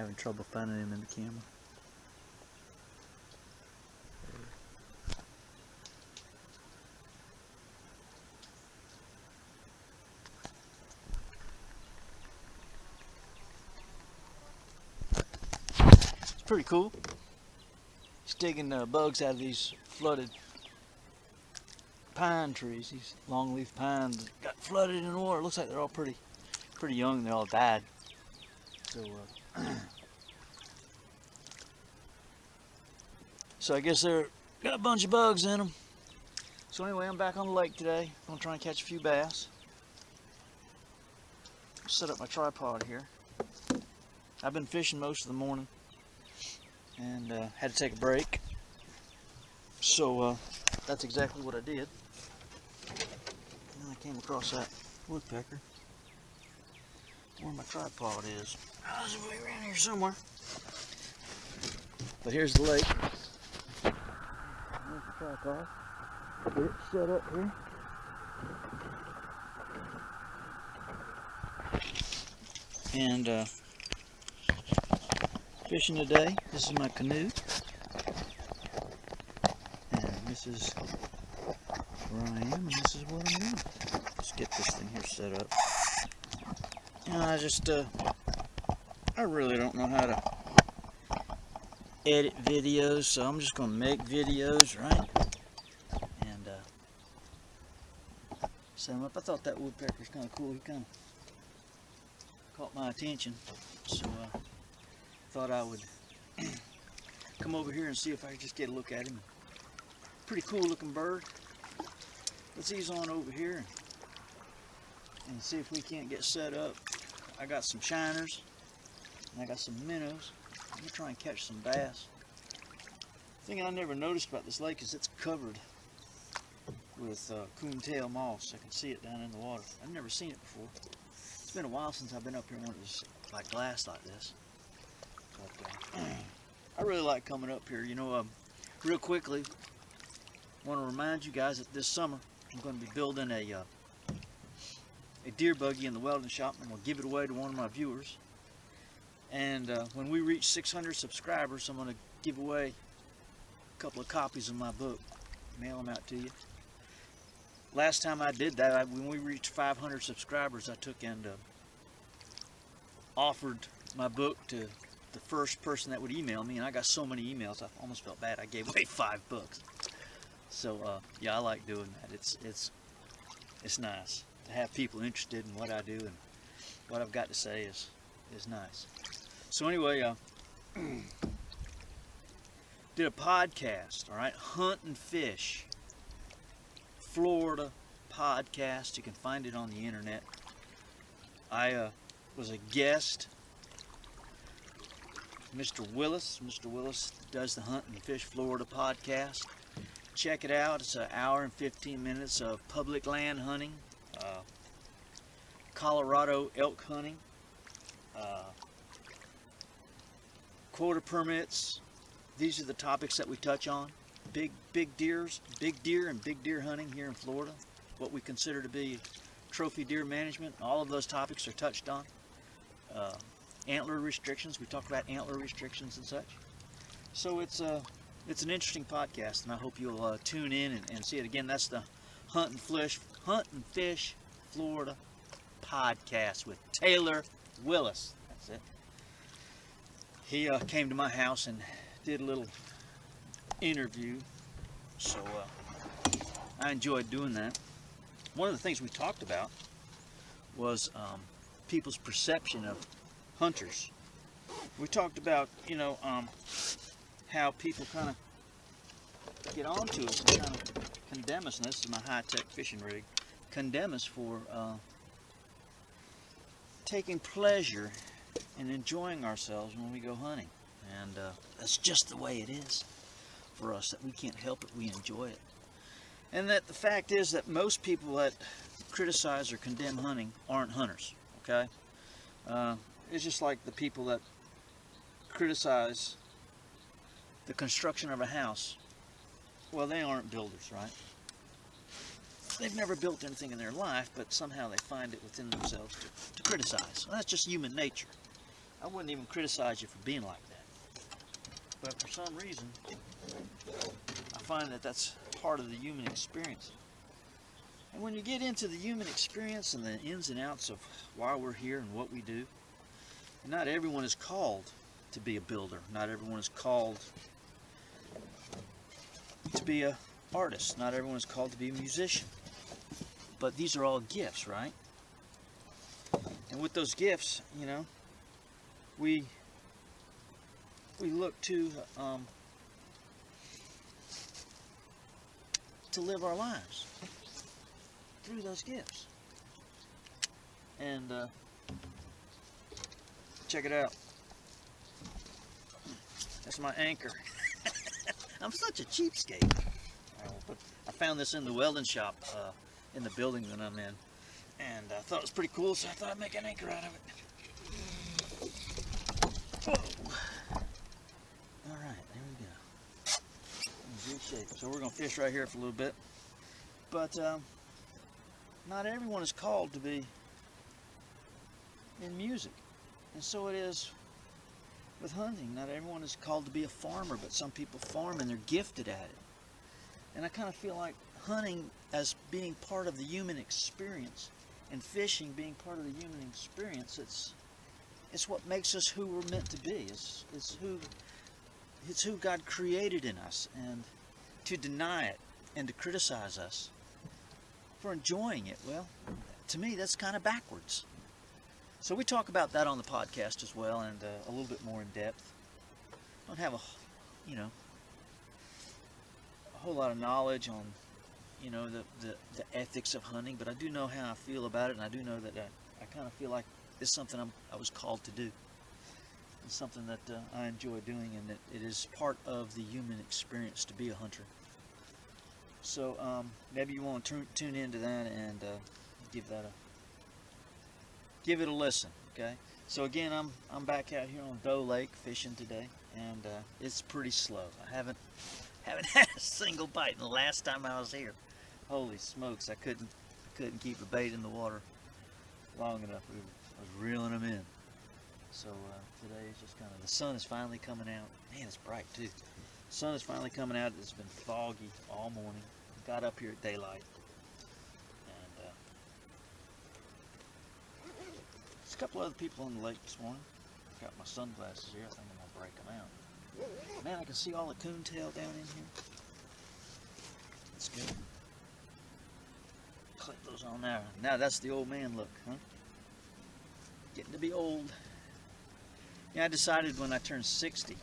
Having trouble finding him in the camera. It's pretty cool. He's digging bugs out of these flooded pine trees. These longleaf pines that got flooded in the water. Looks like they're all pretty young. They all died. So I guess they're got a bunch of bugs in them. So anyway, I'm back on the lake today. I'm gonna try and catch a few bass. Set up my tripod here. I've been fishing most of the morning and had to take a break. So that's exactly what I did. And I came across that woodpecker. Where my tripod is. Oh, it's way around here somewhere. But here's the lake. There's the tripod. Get it set up here. And fishing today. This is my canoe. And this is where I am, and this is what I'm doing. Let's get this thing here set up. And I really don't know how to edit videos, so I'm just gonna make videos, right? And set them up. I thought that woodpecker's kind of cool. He kind of caught my attention, so thought I would come over here and see if I could just get a look at him. Pretty cool looking bird. Let's ease on over here and see if we can't get set up. I got some shiners and I got some minnows. I'm gonna try and catch some bass. The thing I never noticed about this lake is it's covered with coontail moss. I can see it down in the water. I've never seen it before. It's been a while since I've been up here when it was like glass like this. But I really like coming up here. You know, real quickly, I want to remind you guys that this summer I'm going to be building a deer buggy in the welding shop. I'm going to give it away to one of my viewers. And when we reach 600 subscribers, I'm going to give away a couple of copies of my book, mail them out to you. Last time I did that, when we reached 500 subscribers, I took and offered my book to the first person that would email me, and I got so many emails I almost felt bad. I gave away 5 books. So yeah, I like doing that. It's nice to have people interested in what I do, and what I've got to say is nice. So anyway, did a podcast, all right, Hunt and Fish, Florida podcast. You can find it on the internet. I was a guest. Mr. Willis. Mr. Willis does the Hunt and Fish Florida podcast. Check it out. It's an hour and 15 minutes of public land hunting, Colorado elk hunting, quota permits. These are the topics that we touch on. Big deer and big deer hunting here in Florida. What we consider to be trophy deer management. All of those topics are touched on. Antler restrictions. We talk about antler restrictions and such. So it's an interesting podcast, and I hope you'll tune in and see it. Again, that's the Hunt and Fish Florida podcast with Taylor Willis. That's it. He came to my house and did a little interview, so I enjoyed doing that. One of the things we talked about was people's perception of hunters. We talked about, you know, how people kind of get onto us and kind of condemn us, and this is my high-tech fishing rig, condemn us for taking pleasure in enjoying ourselves when we go hunting. And that's just the way it is for us, that we can't help it, we enjoy it. And that the fact is that most people that criticize or condemn hunting aren't hunters, okay? It's just like the people that criticize the construction of a house. Well, they aren't builders, right? They've never built anything in their life, but somehow they find it within themselves to criticize. Well, that's just human nature. I wouldn't even criticize you for being like that. But for some reason, I find that that's part of the human experience. And when you get into the human experience and the ins and outs of why we're here and what we do, not everyone is called to be a builder. Not everyone is called to be an artist. Not everyone is called to be a musician. But these are all gifts, right? And with those gifts, you know, we look to live our lives through those gifts. And check it out. That's my anchor. I'm such a cheapskate. But I found this in the welding shop in the building that I'm in, and I thought it was pretty cool, so I thought I'd make an anchor out of it. Whoa. All right, there we go. In good shape. So we're gonna fish right here for a little bit, but not everyone is called to be in music, and so it is with hunting. Not everyone is called to be a farmer, but some people farm and they're gifted at it. And I kind of feel like hunting as being part of the human experience, and fishing being part of the human experience. It's what makes us who we're meant to be. It's who God created in us, and to deny it and to criticize us for enjoying it, well, to me that's kind of backwards. So we talk about that on the podcast as well, and a little bit more in depth. I don't have a whole lot of knowledge on, you know, the ethics of hunting, but I do know how I feel about it, and I do know that I kind of feel like it's something I was called to do. It's something that I enjoy doing, and that it is part of the human experience to be a hunter. So maybe you want to tune into that and give it a listen. Okay. So again, I'm back out here on Doe Lake fishing today, and it's pretty slow. I haven't had a single bite. And the last time I was here, holy smokes, I couldn't keep a bait in the water long enough. I was reeling them in. So today is just kind of, the sun is finally coming out. Man, it's bright too. The sun is finally coming out. It's been foggy all morning. Got up here at daylight, and there's a couple other people on the lake this morning. Got my sunglasses here. I think I'm gonna break them out. Man, I can see all the coontail down in here. That's good. Clip those on there. Now that's the old man look, huh? Getting to be old. Yeah, I decided when I turned 60.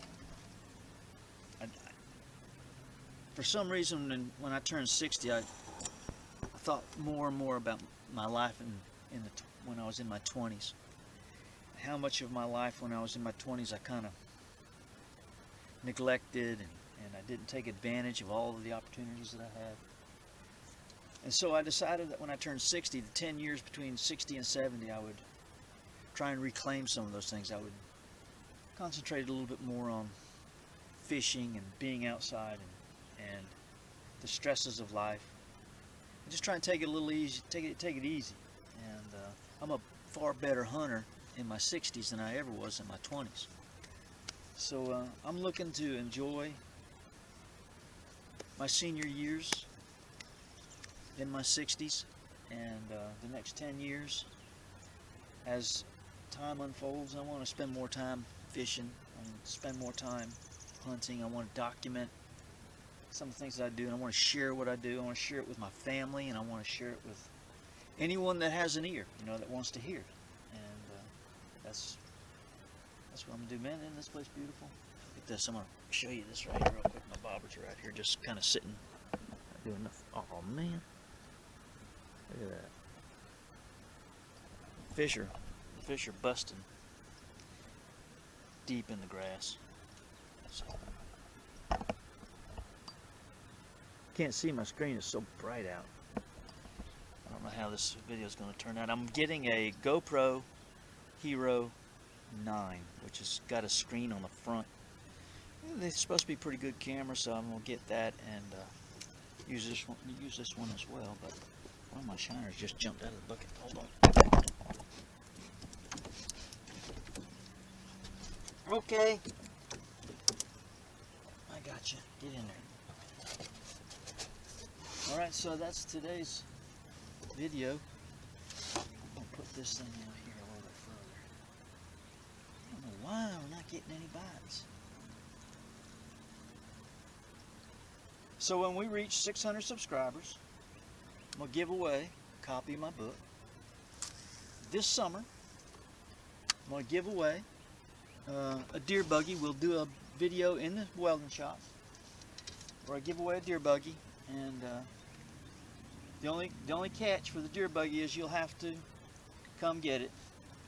For some reason, when I turned 60, I thought more and more about my life when I was in my 20s. How much of my life when I was in my 20s I kind of neglected, and I didn't take advantage of all of the opportunities that I had. And so I decided that when I turned 60, the 10 years between 60 and 70, I would try and reclaim some of those things. I would concentrate a little bit more on fishing and being outside and the stresses of life. And just try and take it a little easy, take it easy. And I'm a far better hunter in my 60s than I ever was in my 20s. So I'm looking to enjoy my senior years in my 60s, and the next 10 years. As time unfolds, I want to spend more time fishing and spend more time hunting. I want to document some of the things that I do, and I want to share what I do. I want to share it with my family, and I want to share it with anyone that has an ear, you know, that wants to hear it. And that's what I'm gonna do. Man, isn't this place beautiful? Look at this. I'm gonna show you this right here real quick. My bobbers are right here, just kind of sitting, not doing nothing. Oh man, look at that. The fish are busting deep in the grass. So, can't see my screen, it's so bright out. I don't know how this video is going to turn out. I'm getting a GoPro Hero 9, which has got a screen on the front. They're supposed to be pretty good cameras, so I'm going to get that and use this one as well. But one of my shiners just jumped out of the bucket. Hold on. Okay. I got you. Get in there. Alright, so that's today's video. I'm going to put this thing out here a little bit further. I don't know why we're not getting any bites. So when we reach 600 subscribers, I'm going to give away a copy of my book. This summer, I'm going to give away a deer buggy. We'll do a video in the welding shop where I give away a deer buggy, and the only catch for the deer buggy is you'll have to come get it.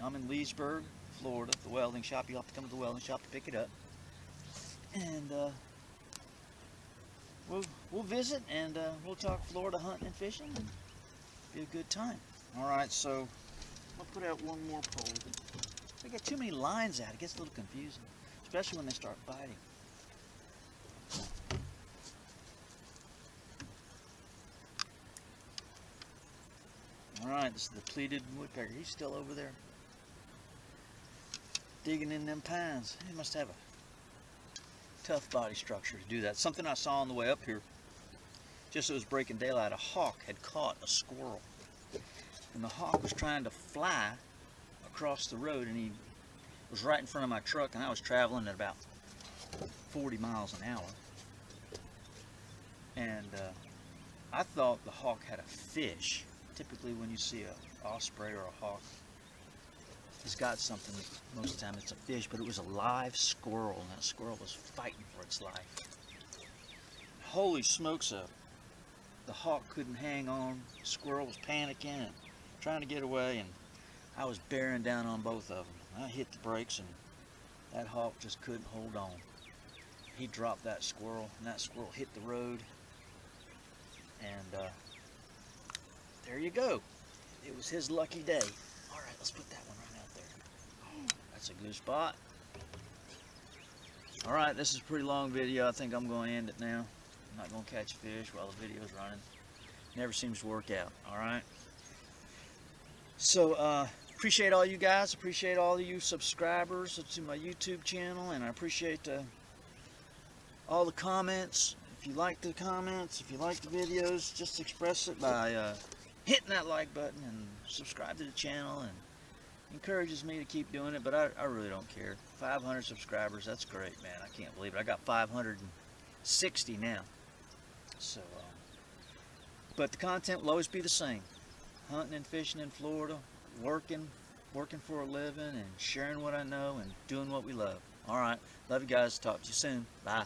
I'm in Leesburg, Florida, the welding shop. You'll have to come to the welding shop to pick it up, and we'll visit, and we'll talk Florida hunting and fishing, and be a good time. All right, so I'll put out one more pole. They get too many lines out. It gets a little confusing, especially when they start biting. All right, this is the pleated woodpecker. He's still over there digging in them pines. He must have a tough body structure to do that. Something I saw on the way up here, just as it was breaking daylight, a hawk had caught a squirrel. And the hawk was trying to fly across the road, and he was right in front of my truck, and I was traveling at about 40 miles an hour. And I thought the hawk had a fish. Typically when you see an osprey or a hawk, it's got something. Most of the time it's a fish, but it was a live squirrel, and that squirrel was fighting for its life. Holy smokes, the hawk couldn't hang on. The squirrel was panicking and trying to get away, and I was bearing down on both of them. I hit the brakes, and that hawk just couldn't hold on. He dropped that squirrel, and that squirrel hit the road, and there you go. It was his lucky day. All right, let's put that one right out there. That's a good spot. All right, this is a pretty long video. I think I'm going to end it now. I'm not going to catch fish while the video's running. Never seems to work out. All right. So appreciate all you guys. Appreciate all of you subscribers to my YouTube channel, and I appreciate all the comments. If you like the comments, if you like the videos, just express it by hitting that like button and subscribe to the channel, and encourages me to keep doing it. But I really don't care. 500 subscribers, that's great, man. I can't believe it. I got 560 now. So but the content will always be the same. Hunting and fishing in Florida, working for a living, and sharing what I know, and doing what we love. All right, love you guys. Talk to you soon. Bye.